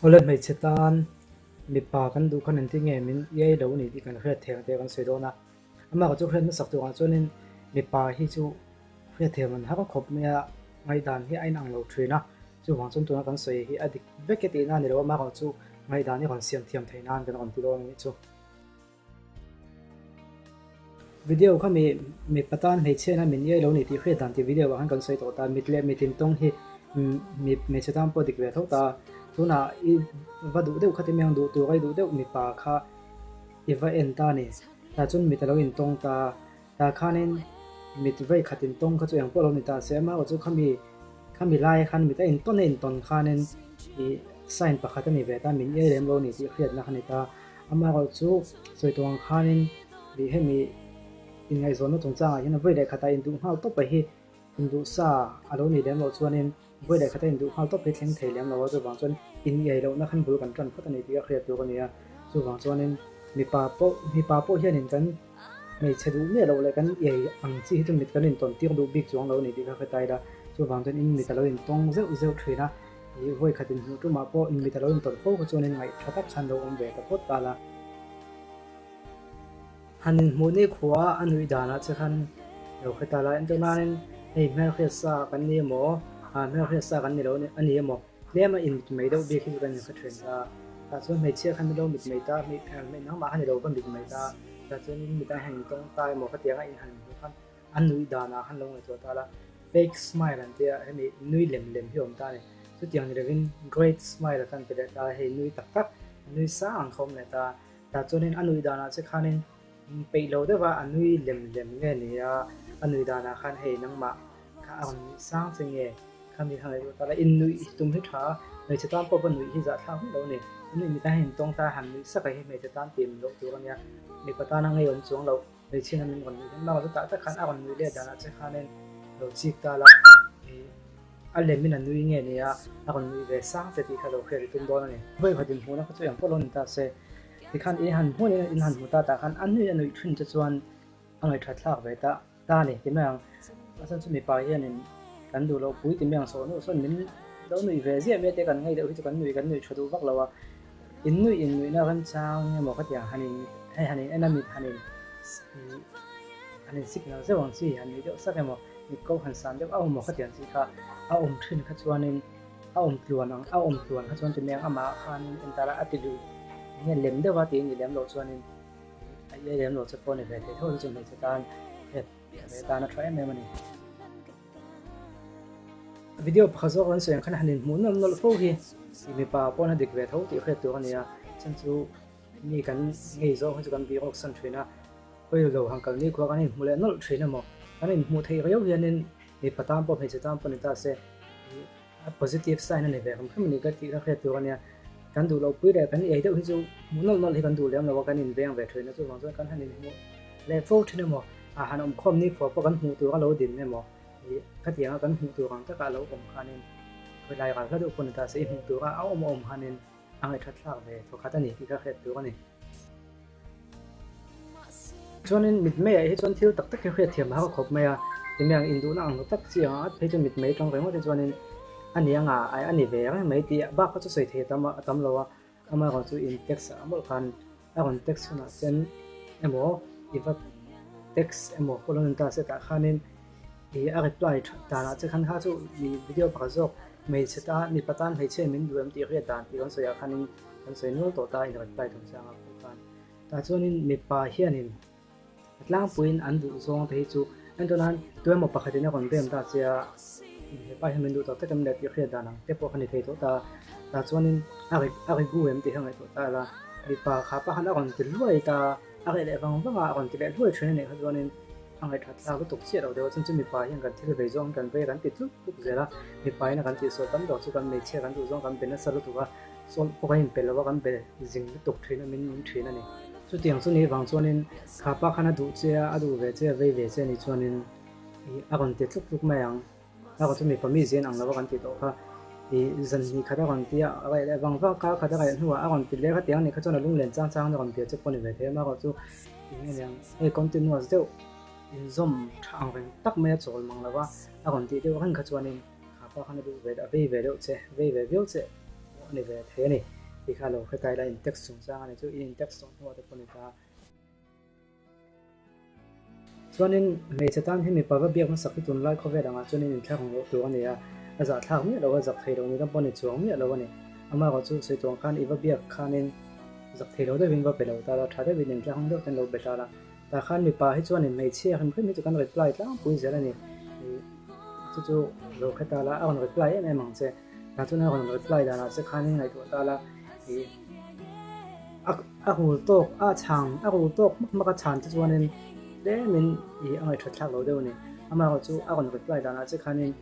Olen mei chetan mi pa kan du khan ti nge min ye lo ni ti kan hret theng te kan soidona ama ko chu hret na sak tu chuanin mi pa hi chu hret theng man ha ko khop me ngai dan hi ai nang lo thina chu wang chun tu na kan soi hi adik veketi na ni lo ma ko chu ngai dan ni kon siam thiam thainan kan on ti lo ni chu video kha mi patan hei che na min ye lo ni ti hret dan ti video han kan soi to ta mitle mitin tong hi mi chetan po dik ve tho ta tuna I vadu deuh khati meng du tu gai du deuh mi pa kha iwa en ta ni ta chun mi talo in tong ta khanin mit vai khatin tong kha chu yang polo ni ta se ma chu khami lai khan mi ta in ton khanin I sign pakhat ani ve ta min ye lem lo ni ti khriat na khani ta ama ko chu soi tong khanin bi hemi in ngai zon no chung changa hin vai dai khata in du hau to pa hi in du sa alo ni lem lo chuanin voi dai khata in du hau to pe thleng thei lem lo chu wang chuan in ye lo na khan bul kan tran phat ani ti a khriat tu kan ya chu wang chuanin mi pa po hian in kan mei chedu me lo le kan ye ang chi tu mit kan in ton ti du big chuang lo ni ti kha tai da chu wang chuan in mi ta lo in tong zeu zeu thina I voi khatin hu tu ma po in mi ta lo in ton po ko chuanin ngai thatak chan lo om ve ta pot ta la hanin mu ni khuwa anui dana che khan lo khata la in to nanin ei mer khia sa kan ni mo mer khia sa kan ni lo ni ani mo lema in mei do bi khi kan ni khatren ta ta chuan mei chia khan lo mit mei ta mi mei na ma han lo kan mit mei ta ta chuan mi ta hang tong tai mo khatia ga in han khan anui dana han lo ngai to ta la fake smile an tia hemi nui lem lem hi om ta ni chu tiang ni revin great smile kan pe ta hei nui tak tak nui sa ang khom le ta chuan anui dana che khanin pe lo de wa anui lem lem nge ni ya anui dana khan hei nang ma kha on sang che nge khami hangai ta la in nui tum hi tha nei chetam po ban nui hi za tha hu lo ni nui mi ta hin tong ta han nui sa ka hi me chetam tim lo tu kan ya mi pata na ngai on chuang lo nei chin min kon ni ma ta ta khan a on nui le dana che khanen lo chik ta la a le min an nui nge ni ya a kon nui ve sang che ti kha lo khe tum do na ni voi khatin hu na kha chu yang po lo ni ta se ti khan in han hu ni in han hu ta khan an nui thun che chuan angai that thak ve ta ni ti mang asan chu mi pa hian in kan du lo pui ti meng so no son min lo nui ve zia me te kan ngai de hu chu kan nui thadu vak lawa in nui na kan chang nge mo khatia hanin hai hanin enami hanin signal ze wang chi hanin de sa ke mo mi ko han san de au mo khatia chi kha a thrin kha chuanin a tluan kha chuan ti meng ama khanin entara atilu nge lem de wa ti ni lem lo chuanin ai lem lo che pon ve the tho chu mai che tan ve ta na try me mani video phazo kan so yang khan hanin mun nam nol fo hi mi pa pon dik ve tho ti khret tu ania chan chu ni kan ngei zo chu kan bi ok san thina koi lo hang kal ni ko kan ni mule nol thina mo kan ni mu thei yo hianin mi patam po phei chetam pon ta se a positive sign ani ve kham ni ka ti ka khret tu ania kan du lo pui de kan ei de hi chu mun nol hi kan du lem lo kan in veng ve thina chu wang chu kan hanin mu le fo thina mo a hanom khom ni kho po kan hu tu ka lo din ne mo ka tiang kan hu tu kang ta ka lo om khanin khoi lai ka du pon ta se hu tu ka au om hanin angai that thak ve to khata ni ki ka khet tu ani chonin mit me hi chon thil tak tak ke khet thiam ha khop me ya timang indu na ang tak chi a phei chu mit me tong re mo te chonin ani anga ai ani ve ang mai ti ba ko chu soi the tam lo wa ama ko chu in text amol khan a kon text na sen emo iwa text emo kolon ta se ta khanin a reply ta na che khan ha chu mi video pa zo mei che ta mi patan hei che min duam ti ria dan ti kon so ya khanin kan sei no to ta in reply thong changa ko kan ta chuanin mi pa hianin atlang puin an du zong te chu an tonan tuam mo pakhatina kon dem ta chia he pa hian min du to te kam le ti ria dan ang te po khani thei to ta chuanin a ri gu em ti hangai to ta la mi pa kha pa han a kon ti luai ta a le wang wanga kon ti le luai thren ne kha chuanin angai that la ko tok che ro de chen chu mi pa hian kan thil ve zong kan pe kan ti tu zela mi pa ina kan ti so tam do chu kan me che kan du zong kan pe na salu tu ga so po kan pe lo kan pe jing tok thrin min thrin ani chu tiang chu ni wang chuanin kha pa khana du che a du ve che ni chuanin a kon ti tluk mai ang a ko chu mi pa mi zen ang lo kan ti to kha zan ni khada kan ti a le wang va ka khada ga huwa a kon ti le kha tiang ni kha chona lung len chang chang na kon ti che pon ve the ma ko chu nge yang continuous deu in zom thang ven tak me chol mang lawa a kon ti de kan kha chuanin kha pa khan du ve da ve ve che ve che ani ve the ni ti kha lo kha tai la in text sung sang ani chu in text sung ho te pon ta chuanin mei chatan hi mi pawa biak ma sakhi tun lai khove danga chuanin in thlang lo tu ani a aza thlang mi lo za thei lo ni ram pon chuang mi lo ani ama ga chu sei tong khan iwa biak khanin zak thei lo de win wa pe lo ta la tha de win in thlang do ten lo be ta la ta khan mi pa hi chuanin mei che khan mi chu kan reply tlang pui zela ni chu lo kha ta la a on reply em mang che ta chu na on reply da na se khanin ngai tu ta la a hu tok a chang a hu tok ma ka chan chuanin để mình ý anh ấy thật thắc lâu đâu nè, mà họ chú anh còn reply đó là chỉ khán nên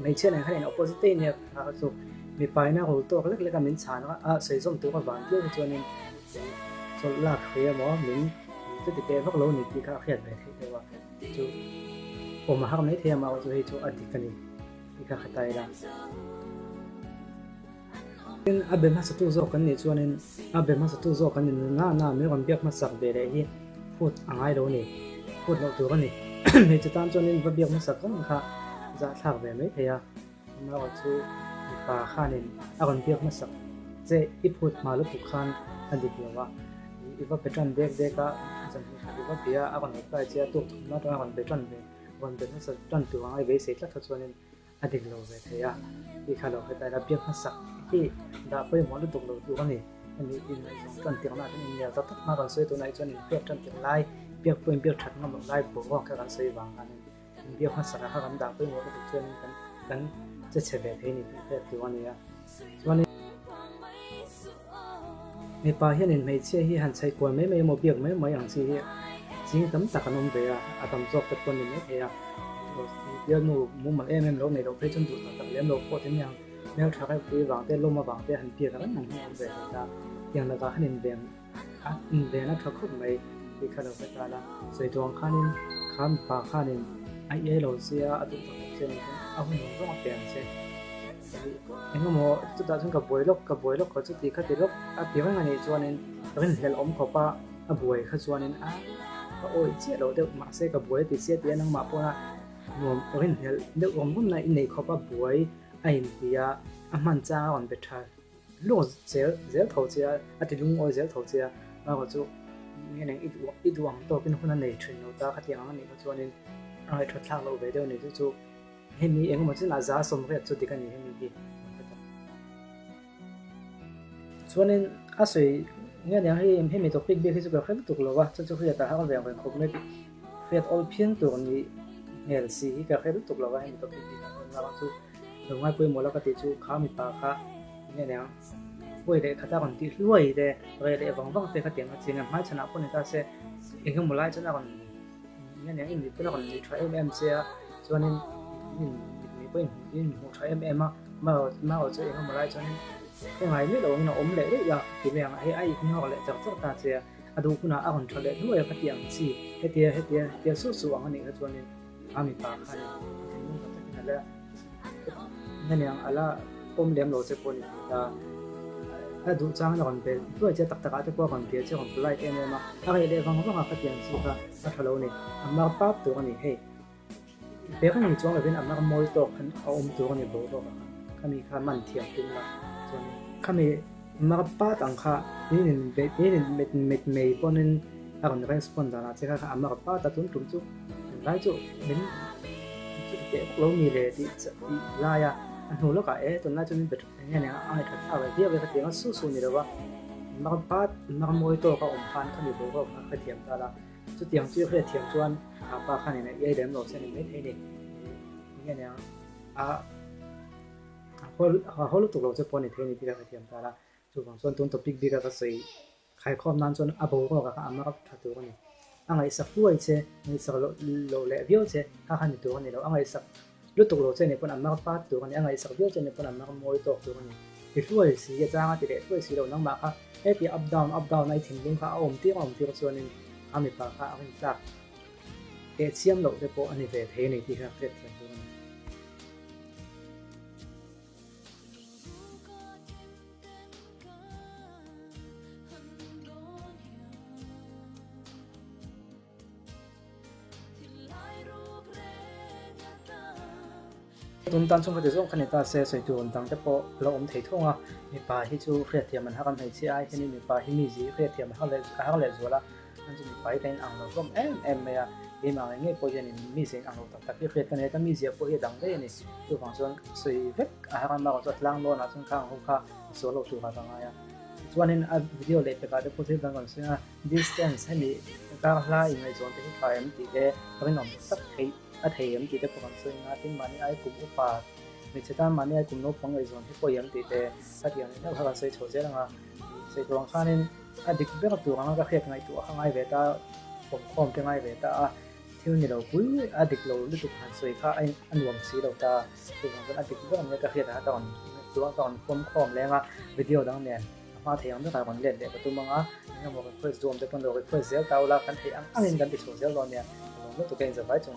mấy chuyện này khán nên opposite này họ chú mình bài nào họ tôi cái cái mình chán nó sử dụng từ các bạn kia cho nên cho là khía mà mình cái cái phát lâu này thì các khía về thế mà chúผมมาหาไม่เทียมเอาchúให้chúอัดกันนี่ที่các khía tay là nên anh bên mà sát tu做กันนี่cho nên anh bên mà sát tu做กันนี่น่าไม่còn biết mà sắp về đấyพูดอะไรดูนี่พูดเราตัวกันนี่ ในจุดตั้งจนนี่ว่าเบียกมันสักกันค่ะจะถักแบบไม่เทียมาว่าชูป่าข้านี่อากันเบียกมันสักเจ้อีพูดมาลุกทุกขันอันดีกว่าอีว่าเป็นจันเด็กก็จันอีว่าเบียอากันไปเจ้าตุกมาตัวอากันเป็นจันเด็กวันเป็นมันสักจันตัวไอ้เวสิแล้วถ้าชวนนี่อันดีกว่าเทียอีข้าเราไปแต่ละเบียกมันสักที่ดาบไปหมดลุกตุกเราตัวกันนี่อันนี้อินจันเตียงน่าจะมีเนี่ยจะตัดมากันสวยตัวไหนจนเปียกจันเตียงไล่เปียกปืนเปียกถัดมาแบบไล่ปวดว่าแค่กันสวยวางกันเปียกพัสดุกันดับไปหมดก็จนกันจะเฉลี่ยที่นี่เปียกตัวนี้ตัวนี้ในป่าเห็นไม่เชื่อที่หันใช้กวนไม่โมเปียกไม่อย่างสิจริงตั้มตักนมเบียตั้มจอกตะกวนนี่เทียเดี๋ยวมูมันโลกในโลกเพชรจนดูตั้งเลี้ยงโลกโคตรที่ยังแนวทางไปวางแต่ลมมาบางแต่หันเปียกกันนั่งหัวเบียดอย่างนั้นก็หันเบียงเบียงนั้นเขาคุมไม่ที่เขาเราไปตาละสวยตัวข้านินข้ามป่าข้านินไอ้เราเสียอดุเสียนี่เอาหัวก็มาเปลี่ยนเสียเอ็งก็มอจุดนั้นกับบวยลกเขาจุดที่เขาติดลกเปียกงานนี้ชวนนินเราเห็นเห็นอมเขาป้าบวยเขาชวนนินก็โอ้ยเสียเราเด็กมาเสียกับบวยติดเสียเตี้ยนั่งมาพวกน่ะเราเห็นเด็กอมก็ในอินในเขาป้าบวยไอ้เบียมันจ้าอ่อนไปทันลูกเสียถอดเสียติลุงโอเสียถอดเสียแล้วก็จุเนี่ยนั่งอีดวงโตเป็นคนนั้นในทรินโนตาขัดยังนี่ก็ชวนนี่อะไรทดลองเราไปเดี๋ยวนี้จุเห็นมีเองมันจะน่าจะสมเหตุจุดที่กันนี่เห็นมีกี่ชวนนี่อาศัยเนี่ยยังให้มีตัวปิกเบี้ยที่จะเกิดขึ้นตุกแล้วว่าจะคุยแต่ถ้าเราแบ่งเป็นครบไม่ปิกเพื่อเอาเพียงตัวนี้เนี่ยสิที่เกิดขึ้นตุกแล้วว่าให้มีตัวปิกเบี้ยแล้วก็จุถึงว่าปุ้ยหมดแล้วก็ติดจูข้ามีปลาค่ะเนี่ยปุ้ยเด็กข้าตาคนที่รวยเด็กเด็กบางเด็กข้าเตียงจริงๆไม่ชนะคนนี้ก็เสียเองก็หมดไล่ชนะคนเนี่ยอินดี้เป็นคนที่ใช้เสียส่วนนี้มีปุ้ยมีหัวใช้มาเอาเจอเองก็หมดไล่ส่วนนี้ยังไงไม่รู้เนาะเลยได้ยากที่แบบให้ไอ้คุณเขาเลยจากตาเสียดูคุณอาคนชอบเลยด้วยข้าเตียงสิให้เตียสู้อันนี้ก็ส่วนนี้ข้ามีปลาค่ะเนี่ยนั่นแหละนั่นอย่างอะไรผมเลี้ยงโลเซปนิถ้าดูจ้างเราคนเป็นด้วยจะตักอาจจะกว่าคนเดียวจะคนไล่เองเลยมาอะไรเดี๋ยวบางคนก็ขัดแย้งสิค่ะถ้าทะเลาะนี่อันนั้นปั๊บตัวนี้เฮ้ยเดี๋ยวข้างในจ้องเลยเป็นอันนั้นมวยตกเอาตัวนี้บอกว่าข้ามีข้ามันเทียมขึ้นมาส่วนข้ามีมาปั๊บต่างข้านี่ไม่พอนั้นอันนั้นรีสปอนด์นะจะข้ามาปั๊บตัดตุ้มจุ๊บไล่จุ๊บเป็นเด็กเรามีเลยที่ไล่อันนู้นแล้วก็ตัวนั้นจะมีแบบเนี่ยอะไรถัดเอาไปเดี๋ยวไปขัดเตียงสู้นี่เลยว่านักปัดนักมวยตัวก็อมฟันเขามีบอกว่าขัดเตียงตาละจุดเตียงจุดขัดเตียงจวนอาป้าขันเนี่ยยัยเดิมเราเส้นไม่เท่เนี่ยเนี่ยเขาลูกตัวเราจะปนในเท่นี่ที่ขัดเตียงตาละจุดบางส่วนตัวตัวปิ๊กบิ๊กก็ใส่ใครครอบนั้นจนอาโบก็กับอามาก็ถัดตัวนี่อะไรสักด้วยเช่อะไรสักโลเล่เบี้ยวเช่ถ้าขันตัวนี่เราอะไรสักลูกตัวเราเช่เนี่ยคนอันมากปัดตัวนี้อะไรสักเบี้ยวเช่เนี่ยคนอันมากมวยตัวนี้ที่ช่วยสีจะจ้างที่เด็กช่วยสีเรานั่งมาค่ะที่อัพดาวน์ในถิ่นลุงค่ะอมที่ก็ส่วนนึงอามีปากค่ะเอาเป็นสักเชี่ยมเราจะโปอันนี้เท่นี่ที่ครับเรียกเทียมตัวนี้ ตุนตันช่วงที่ช่วงขณะตาเสียสวยตัวต่างจะพอเราอมถ่ายท่วงมีป่าที่จูเครียดเทียมมันหากันให้เสียไอ้ที่นี่มีป่าที่มีจีเครียดเทียมมันเขาเลยจัวละมันจะมีป่าที่เป็นอ่างเราก็เนี่ยมีมาอย่างเงี้ยพอจะนี่มีเสียงอ่างเราตักที่เครียดกันเนี่ยถ้ามีเสียพอจะดังได้นี่ตัวฝั่งส่วนสวยเวกกันมาก็จะล้างโลนะส่วนข้างหุบข้าส่วนเราตัวกันไงส่วนนี้วิดีโอเล็กแต่ก็จะพูดถึงกันก่อนซึ่งdistance ให้มีการล่าอย่างไรส่วนที่ถ่ายมันติดเลยก็เป็นหน่อมสักให้มันติดได้พอกันซึ่งที่มันนี่ไอ้กลุ่มอุปามีชะตามันนี่ไอ้กลุ่มโน้ตของไอ้ส่วนที่พอยังติดเลยถ้าที่อย่างนี้ถ้าเราใส่โชว์เจ้าละใส่ตัวข้างนี้ดิบเรื่องตัวข้างก็เครียดไงตัวข้างไอ้เวต้าผมคอมเป็นไงเวต้าที่นี่เราปุ้ยดิบเรารู้สึกหันสวยข้าไอ้อันรวมสีเราตาตัวของกันดิบเรื่องนี้ก็เครียดนะตอนผมคอมแล้ววิดีโอดังเนี่ยมาเทียมด้วยกันคนเล่นเด็กประตูมังนี่ก็บอกเพื่อzoom แต่คนเราเพื่อเซลล์เราละกันที่อันนี้กันที่โชว์เซลล์เราเนี่ยเราตัวเก่งจะไปจัง